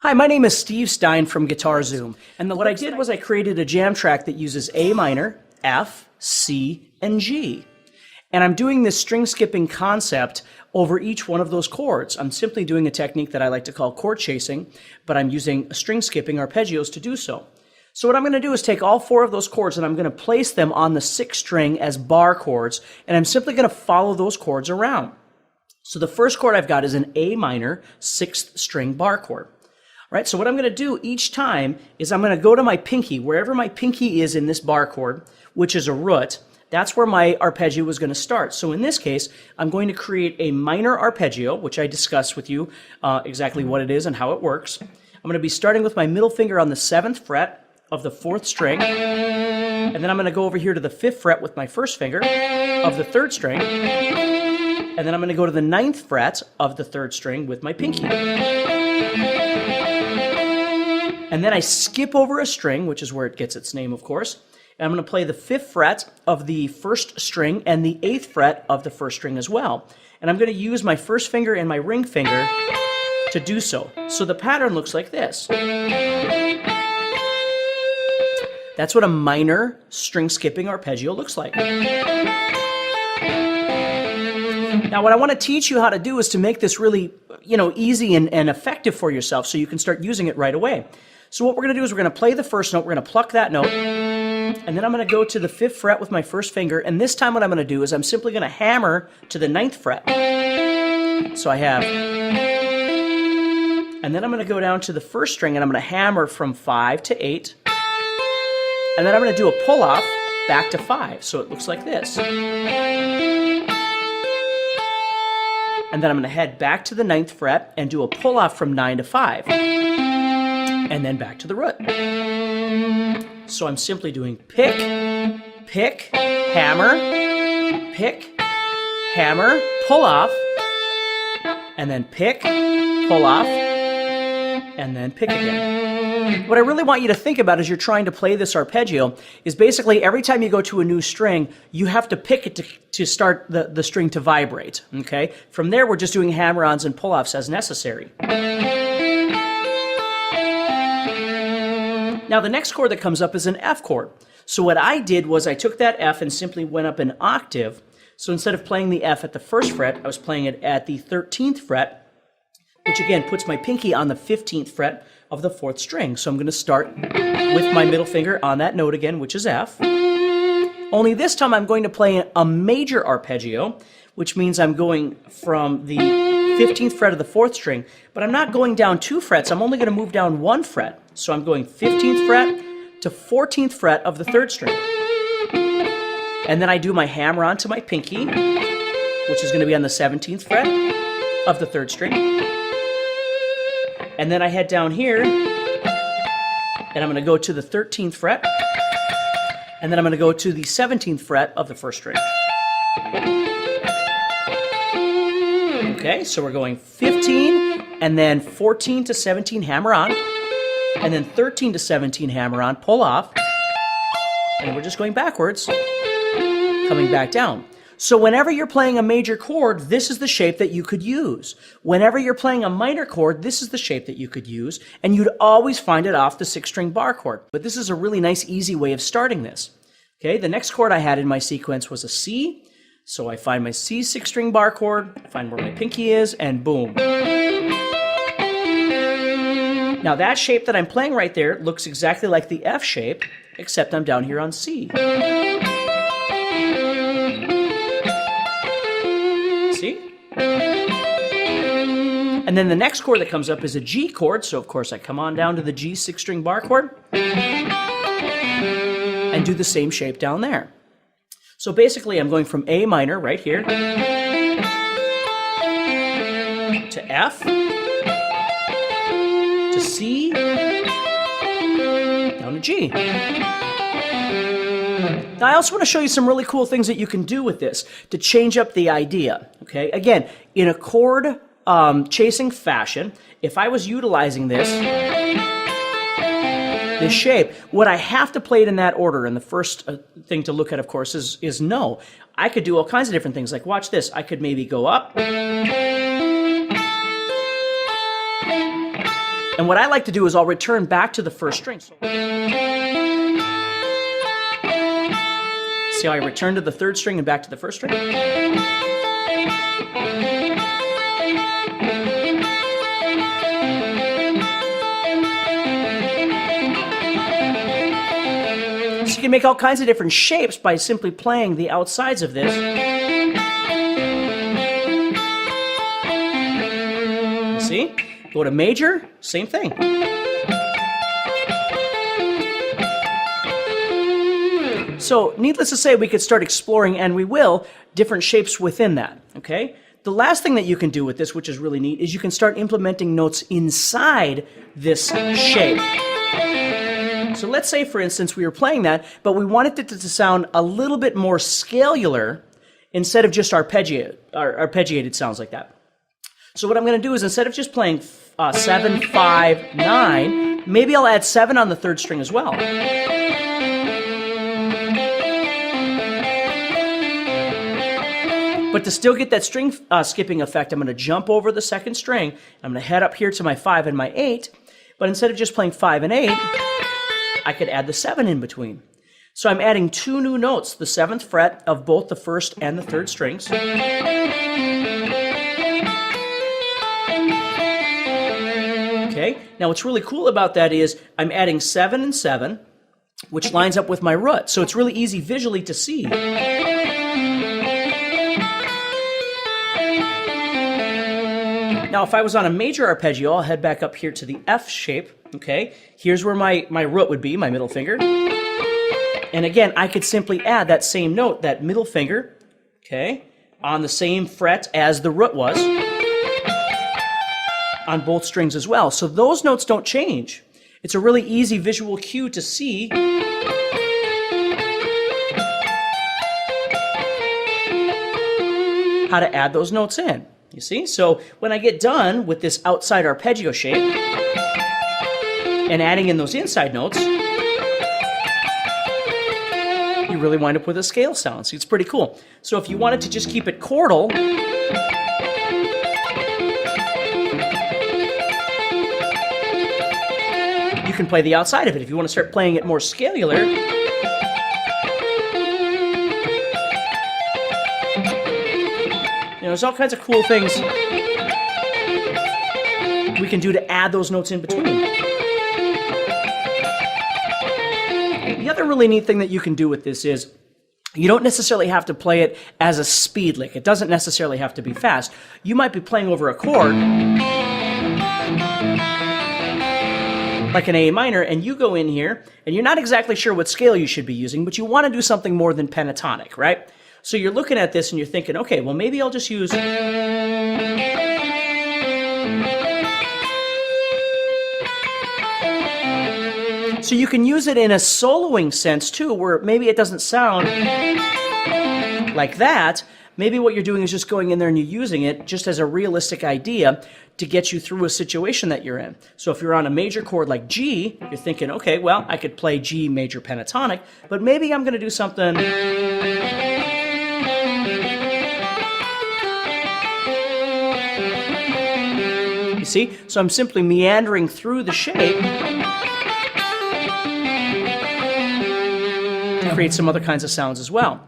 Hi, my name is Steve Stine from GuitarZoom, and what I did was I created a jam track that uses A minor, F, C, and G. And I'm doing this string skipping concept over each one of those chords. I'm simply doing a technique that I like to call chord chasing, but I'm using string skipping arpeggios to do so. So what I'm going to do is take all four of those chords and I'm going to place them on the sixth string as bar chords, and I'm simply going to follow those chords around. So the first chord I've got is an A minor sixth string bar chord. Right, so what I'm going to do each time is I'm going to go to my pinky, wherever my pinky is in this bar chord, which is a root, that's where my arpeggio is going to start. So in this case, I'm going to create a minor arpeggio, which I discussed with you exactly what it is and how it works. I'm going to be starting with my middle finger on the 7th fret of the 4th string, and then I'm going to go over here to the 5th fret with my first finger of the 3rd string, and then I'm going to go to the 9th fret of the 3rd string with my pinky. And then I skip over a string, which is where it gets its name, of course. And I'm going to play the 5th fret of the 1st string and the 8th fret of the 1st string as well. And I'm going to use my first finger and my ring finger to do so. So the pattern looks like this. That's what a minor string skipping arpeggio looks like. Now, what I want to teach you how to do is to make this really, easy and effective for yourself so you can start using it right away. So what we're going to do is we're going to play the first note, we're going to pluck that note, and then I'm going to go to the 5th fret with my first finger, and this time what I'm going to do is I'm simply going to hammer to the 9th fret. So I have, and then I'm going to go down to the 1st string and I'm going to hammer from 5 to 8, and then I'm going to do a pull off back to 5, so it looks like this. And then I'm going to head back to the 9th fret and do a pull off from 9 to 5. And then back to the root. So I'm simply doing pick, pick, hammer, pick, hammer, pull off, and then pick, pull off, and then pick again. What I really want you to think about as you're trying to play this arpeggio is basically every time you go to a new string, you have to pick it to start the string to vibrate, okay? From there, we're just doing hammer-ons and pull-offs as necessary. Now, the next chord that comes up is an F chord. So what I did was I took that F and simply went up an octave. So instead of playing the F at the 1st fret, I was playing it at the 13th fret, which again puts my pinky on the 15th fret of the 4th string. So I'm going to start with my middle finger on that note again, which is F. Only this time I'm going to play a major arpeggio, which means I'm going from the 15th fret of the 4th string, but I'm not going down 2 frets, I'm only going to move down 1 fret. So I'm going 15th fret to 14th fret of the 3rd string. And then I do my hammer on to my pinky, which is going to be on the 17th fret of the 3rd string. And then I head down here, and I'm going to go to the 13th fret, and then I'm going to go to the 17th fret of the 1st string. Okay, so we're going 15, and then 14 to 17 hammer on, and then 13 to 17 hammer on, pull off, and we're just going backwards, coming back down. So whenever you're playing a major chord, this is the shape that you could use. Whenever you're playing a minor chord, this is the shape that you could use, and you'd always find it off the 6th string bar chord. But this is a really nice, easy way of starting this. Okay, the next chord I had in my sequence was a C. So I find my C 6th string bar chord, find where my pinky is, and boom. Now that shape that I'm playing right there looks exactly like the F shape, except I'm down here on C. See? And then the next chord that comes up is a G chord, so of course I come on down to the G 6th string bar chord and do the same shape down there. So basically I'm going from A minor right here to F to C down to G. Now I also want to show you some really cool things that you can do with this to change up the idea. Okay, again, in a chord chasing fashion, if I was utilizing this shape, would I have to play it in that order? And the first thing to look at, of course, is no. I could do all kinds of different things. Like, watch this. I could maybe go up, And what I like to do is I'll return back to the first string. See how I return to the third string and back to the first string? So you can make all kinds of different shapes by simply playing the outsides of this. See? Go to major, same thing. So, needless to say, we could start exploring, and we will, different shapes within that, okay? The last thing that you can do with this, which is really neat, is you can start implementing notes inside this shape. So let's say, for instance, we were playing that, but we wanted it to sound a little bit more scalular instead of just arpeggiated sounds like that. So what I'm going to do is, instead of just playing 7, 5, 9, maybe I'll add 7 on the third string as well. But to still get that string skipping effect, I'm going to jump over the second string. I'm going to head up here to my 5 and my 8. But instead of just playing 5 and 8, I could add the 7 in between. So I'm adding 2 new notes, the 7th fret of both the first and the third strings. Okay, now what's really cool about that is I'm adding 7 and 7, which lines up with my root. So it's really easy visually to see. Now, if I was on a major arpeggio, I'll head back up here to the F shape, okay? Here's where my root would be, my middle finger. And again, I could simply add that same note, that middle finger, okay, on the same fret as the root was, on both strings as well. So those notes don't change. It's a really easy visual cue to see how to add those notes in. You see? So when I get done with this outside arpeggio shape and adding in those inside notes, you really wind up with a scale sound. See, it's pretty cool. So if you wanted to just keep it chordal, you can play the outside of it. If you want to start playing it more scalular, there's all kinds of cool things we can do to add those notes in between. The other really neat thing that you can do with this is you don't necessarily have to play it as a speed lick. It doesn't necessarily have to be fast. You might be playing over a chord, like an A minor, and you go in here, and you're not exactly sure what scale you should be using, but you want to do something more than pentatonic, right? So you're looking at this and you're thinking, okay, well maybe I'll just use... So you can use it in a soloing sense too, where maybe it doesn't sound like that. Maybe what you're doing is just going in there and you're using it just as a realistic idea to get you through a situation that you're in. So if you're on a major chord like G, you're thinking, okay, well, I could play G major pentatonic, but maybe I'm going to do something... See? So I'm simply meandering through the shape to create some other kinds of sounds as well.